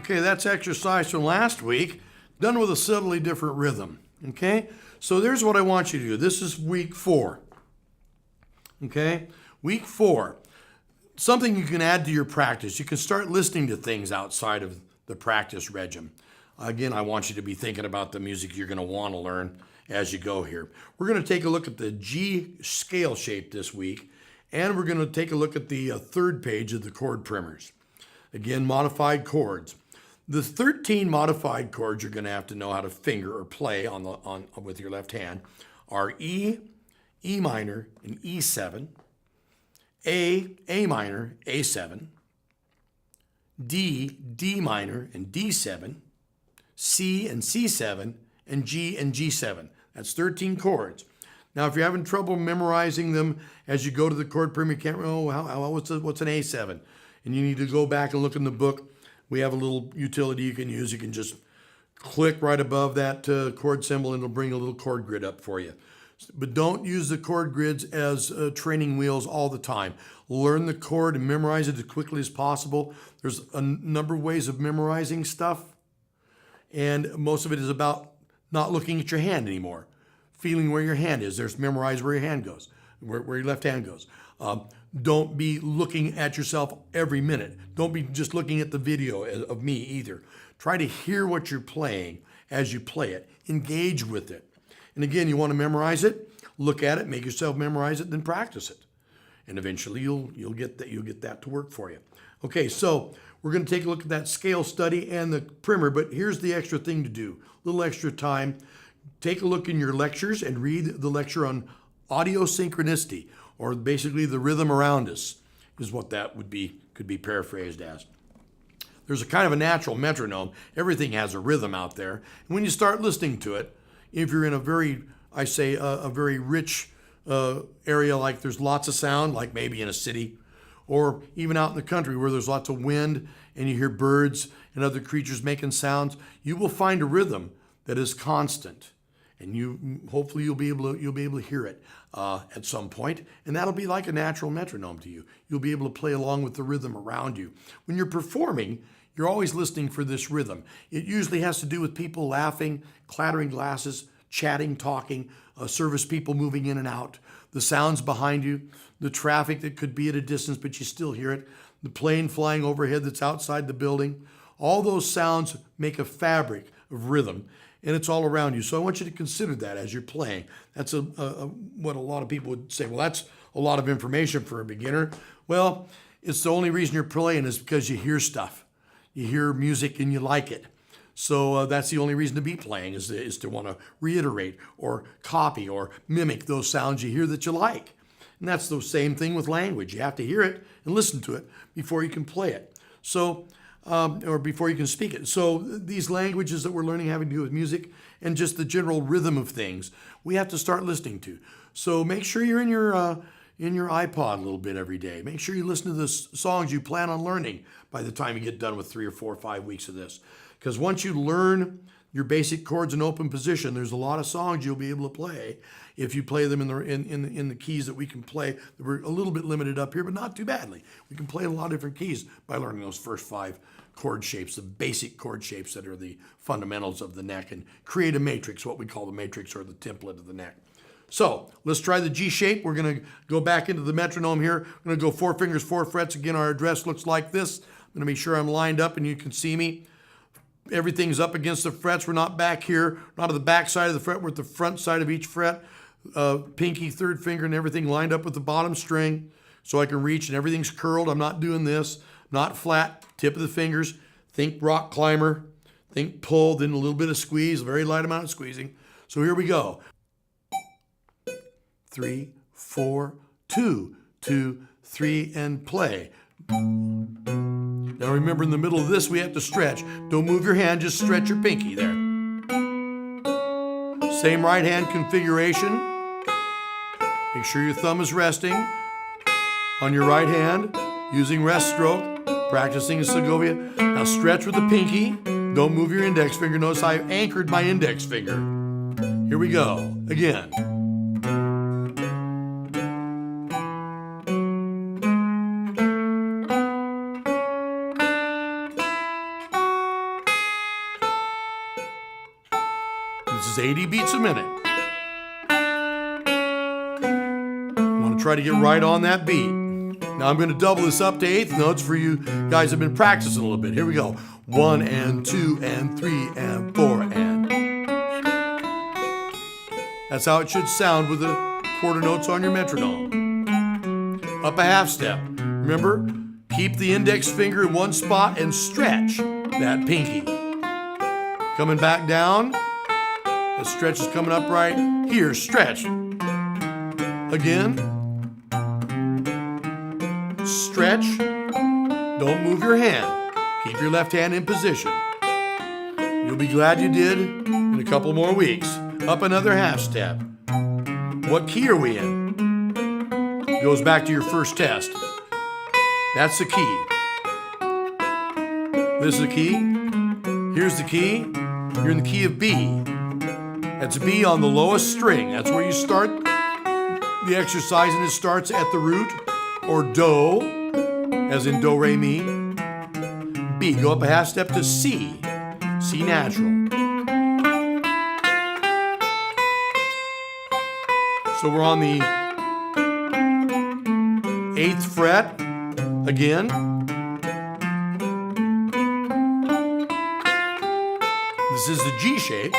Okay, that's exercise from last week, done with a subtly different rhythm. Okay, so there's what I want you to do. This is week 4. Okay, week 4. Something you can add to your practice. You can start listening to things outside of the practice regime. Again, I want you to be thinking about the music you're going to want to learn as you go here. We're going to take a look at the G scale shape this week, and we're going to take a look at the third page of the chord primers. Again, modified chords. The 13 modified chords you're going to have to know how to finger or play with your left hand are E, E minor, and E7, A minor, A7, D, D minor, and D7, C and C7, and G7. That's 13 chords. Now, if you're having trouble memorizing them as you go to the chord primer, you can't remember, what's an A7? And you need to go back and look in the book. We have a little utility you can use. You can just click right above that chord symbol and it'll bring a little chord grid up for you. But don't use the chord grids as training wheels all the time. Learn the chord and memorize it as quickly as possible. There's a number of ways of memorizing stuff, and most of it is about not looking at your hand anymore. Feeling where your hand is. There's memorize where your hand goes, where your left hand goes. Don't be looking at yourself every minute. Don't be just looking at the video of me either. Try to hear what you're playing as you play it. Engage with it. And again, you want to memorize it, look at it, make yourself memorize it, then practice it. And eventually you'll get that to work for you. Okay, so we're going to take a look at that scale study and the primer, but here's the extra thing to do. A little extra time. Take a look in your lectures and read the lecture on audio synchronicity, or basically the rhythm around us, is what that could be paraphrased as. There's a kind of a natural metronome. Everything has a rhythm out there. And when you start listening to it, if you're in a very rich area, like there's lots of sound, like maybe in a city, or even out in the country where there's lots of wind and you hear birds and other creatures making sounds, you will find a rhythm that is constant. And hopefully you'll be able to hear it at some point, and that'll be like a natural metronome to you. You'll be able to play along with the rhythm around you. When you're performing, you're always listening for this rhythm. It usually has to do with people laughing, clattering glasses, chatting, talking, service people moving in and out, the sounds behind you, the traffic that could be at a distance but you still hear it, the plane flying overhead that's outside the building. All those sounds make a fabric of rhythm, and it's all around you. So I want you to consider that as you're playing. That's what a lot of people would say, well, that's a lot of information for a beginner. Well, it's the only reason you're playing is because you hear stuff. You hear music and you like it. So that's the only reason to be playing, is to want to reiterate or copy or mimic those sounds you hear that you like. And that's the same thing with language. You have to hear it and listen to it before you can play it. So or before you can speak it. So these languages that we're learning having to do with music and just the general rhythm of things, we have to start listening to. So make sure you're in your iPod a little bit every day. Make sure you listen to the songs you plan on learning by the time you get done with 3 or 4 or 5 weeks of this. Because once you learn your basic chords in open position, there's a lot of songs you'll be able to play if you play them in the keys that we can play. We're a little bit limited up here, but not too badly. We can play a lot of different keys by learning those first 5 chord shapes, the basic chord shapes that are the fundamentals of the neck, and create a matrix, what we call the matrix or the template of the neck. So let's try the G shape. We're going to go back into the metronome here. I'm going to go 4 fingers, 4 frets. Again, our address looks like this. I'm going to make sure I'm lined up and you can see me. Everything's up against the frets. We're not back here, not at the back side of the fret. We're at the front side of each fret. Pinky, 3rd finger, and everything lined up with the bottom string so I can reach, and everything's curled. I'm not doing this. Not flat, tip of the fingers. Think rock climber. Think pull, then a little bit of squeeze, a very light amount of squeezing. So here we go. 3, 4, 2, 2, 3, and play. Now remember, in the middle of this, we have to stretch. Don't move your hand, just stretch your pinky there. Same right hand configuration. Make sure your thumb is resting on your right hand, using rest stroke, practicing a Segovia. Now stretch with the pinky. Don't move your index finger. Notice I anchored my index finger. Here we go. Again. is 80 beats a minute. I want to try to get right on that beat. Now I'm going to double this up to eighth notes for you guys who have been practicing a little bit. Here we go. 1 and 2 and 3 and 4 and. That's how it should sound with the quarter notes on your metronome. Up a half step. Remember, keep the index finger in one spot and stretch that pinky. Coming back down. That stretch is coming up right here. Stretch. Again. Stretch. Don't move your hand. Keep your left hand in position. You'll be glad you did in a couple more weeks. Up another half step. What key are we in? Goes back to your first test. That's the key. This is the key. Here's the key. You're in the key of B. That's B on the lowest string. That's where you start the exercise, and it starts at the root, or do, as in do, re, mi. B. Go up a half step to C. C natural. So we're on the 8th fret again. This is the G shape.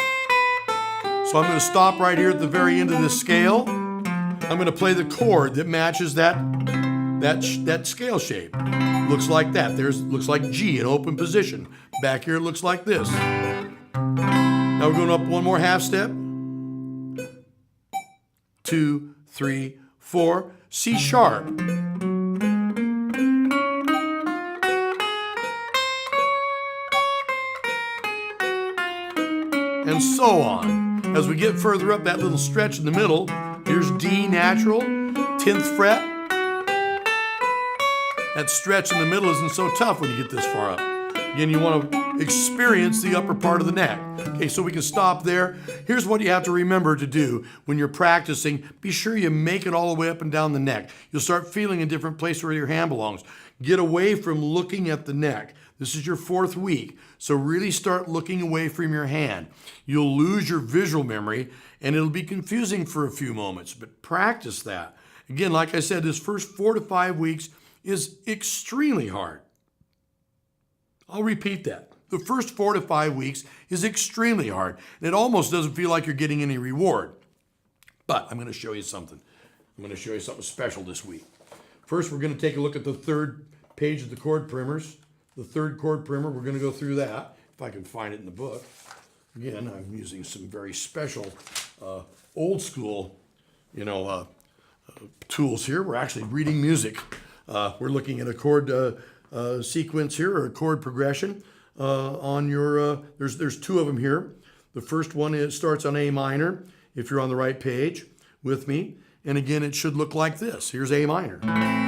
So I'm going to stop right here at the very end of this scale. I'm going to play the chord that matches that scale shape. Looks like that. Looks like G in open position. Back here it looks like this. Now we're going up one more half step. 2, 3, 4, C sharp. And so on. As we get further up that little stretch in the middle, here's D natural, 10th fret. That stretch in the middle isn't so tough when you get this far up. Again, you want to experience the upper part of the neck. Okay, so we can stop there. Here's what you have to remember to do when you're practicing. Be sure you make it all the way up and down the neck. You'll start feeling a different place where your hand belongs. Get away from looking at the neck. This is your 4th week, so really start looking away from your hand. You'll lose your visual memory, and it'll be confusing for a few moments, but practice that. Again, like I said, this first 4 to 5 weeks is extremely hard. I'll repeat that. The first 4 to 5 weeks is extremely hard, and it almost doesn't feel like you're getting any reward. But I'm going to show you something. I'm going to show you something special this week. First, we're going to take a look at the 3rd page of the chord primers. The 3rd chord primer, we're going to go through that, if I can find it in the book. Again, I'm using some very special, old school, tools here. We're actually reading music. We're looking at a chord sequence here, or a chord progression on your, there's 2 of them here. The first one starts on A minor, if you're on the right page with me. And again, it should look like this. Here's A minor.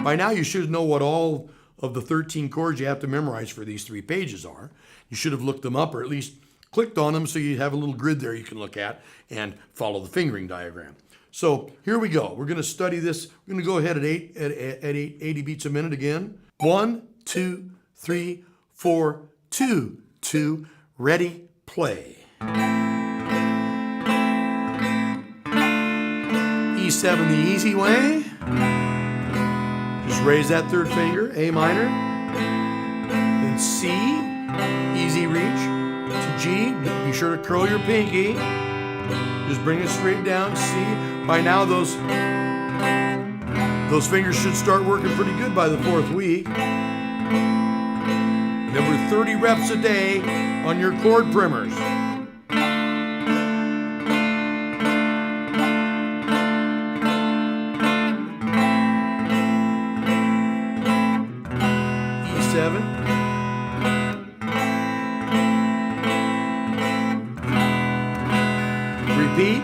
By now, you should know what all of the 13 chords you have to memorize for these 3 pages are. You should have looked them up, or at least clicked on them, so you have a little grid there you can look at and follow the fingering diagram. So here we go. We're going to study this. We're going to go ahead at 80 beats a minute again. 1, 2, 3, 4, 2, 2. Ready, play. E7 the easy way. Just raise that 3rd finger, A minor, then C, easy reach, to G. Be sure to curl your pinky. Just bring it straight down, C. By now, those fingers should start working pretty good by the 4th week. Remember, 30 reps a day on your chord primers. E7. Repeat.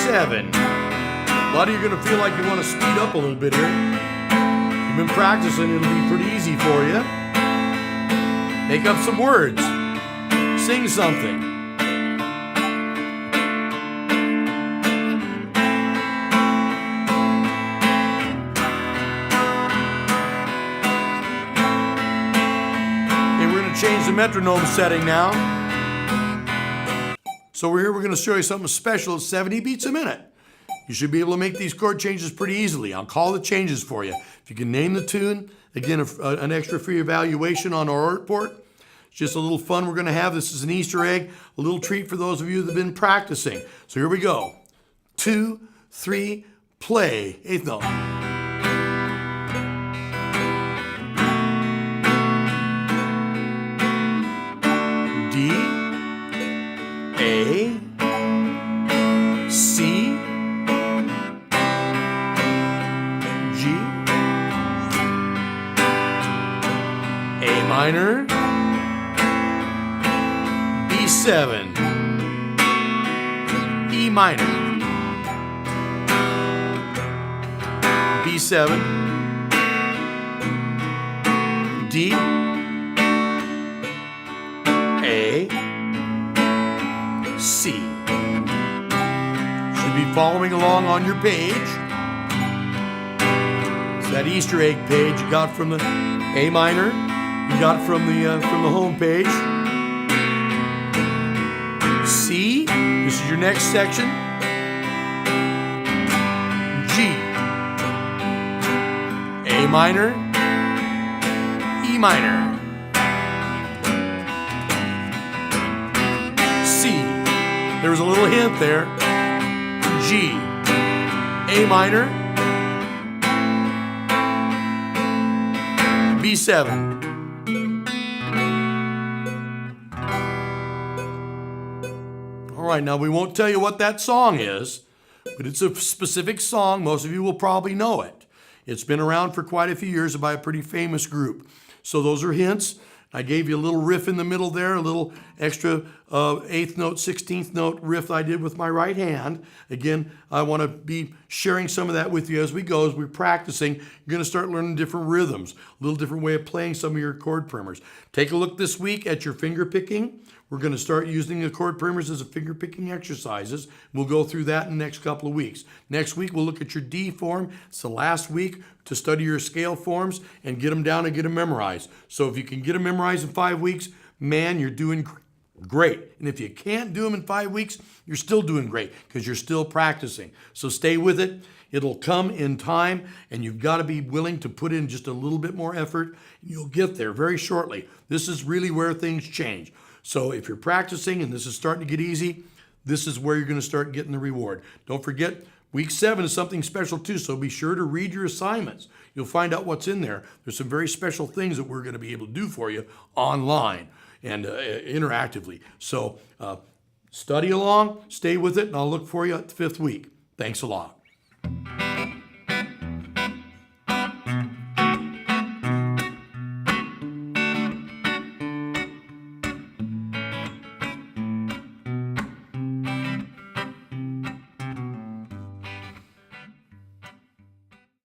E7. A lot of you are going to feel like you want to speed up a little bit here. You've been practicing, it'll be pretty easy for you. Make up some words. Sing something. Change the metronome setting now. So we're going to show you something special at 70 beats a minute. You should be able to make these chord changes pretty easily. I'll call the changes for you. If you can name the tune, again, an extra free evaluation on our report. It's just a little fun we're going to have. This is an Easter egg, a little treat for those of you that have been practicing. So here we go. 2, 3, play. Eighth note. D, A, C, G, A minor, B7, E minor, B7, D, A, C. Should be following along on your page. It's that Easter egg page you got from the A minor. You got from the home page. C. This is your next section. G. A minor. E minor. There was a little hint there. G, A minor, B7. All right, now we won't tell you what that song is, but it's a specific song. Most of you will probably know it. It's been around for quite a few years by a pretty famous group. So those are hints. I gave you a little riff in the middle there, a little extra 8th note, 16th note riff I did with my right hand. Again, I want to be sharing some of that with you as we go, as we're practicing. You're going to start learning different rhythms, a little different way of playing some of your chord primers. Take a look this week at your finger picking. We're going to start using the chord primers as a finger picking exercises. We'll go through that in the next couple of weeks. Next week, we'll look at your D form. It's the last week to study your scale forms and get them down and get them memorized. So if you can get them memorized in 5 weeks, man, you're doing great. And if you can't do them in 5 weeks, you're still doing great because you're still practicing. So stay with it. It'll come in time, and you've got to be willing to put in just a little bit more effort. You'll get there very shortly. This is really where things change. So if you're practicing and this is starting to get easy, this is where you're going to start getting the reward. Don't forget, week 7 is something special too, so be sure to read your assignments. You'll find out what's in there. There's some very special things that we're going to be able to do for you online and interactively. So study along, stay with it, and I'll look for you at the 5th week. Thanks a lot.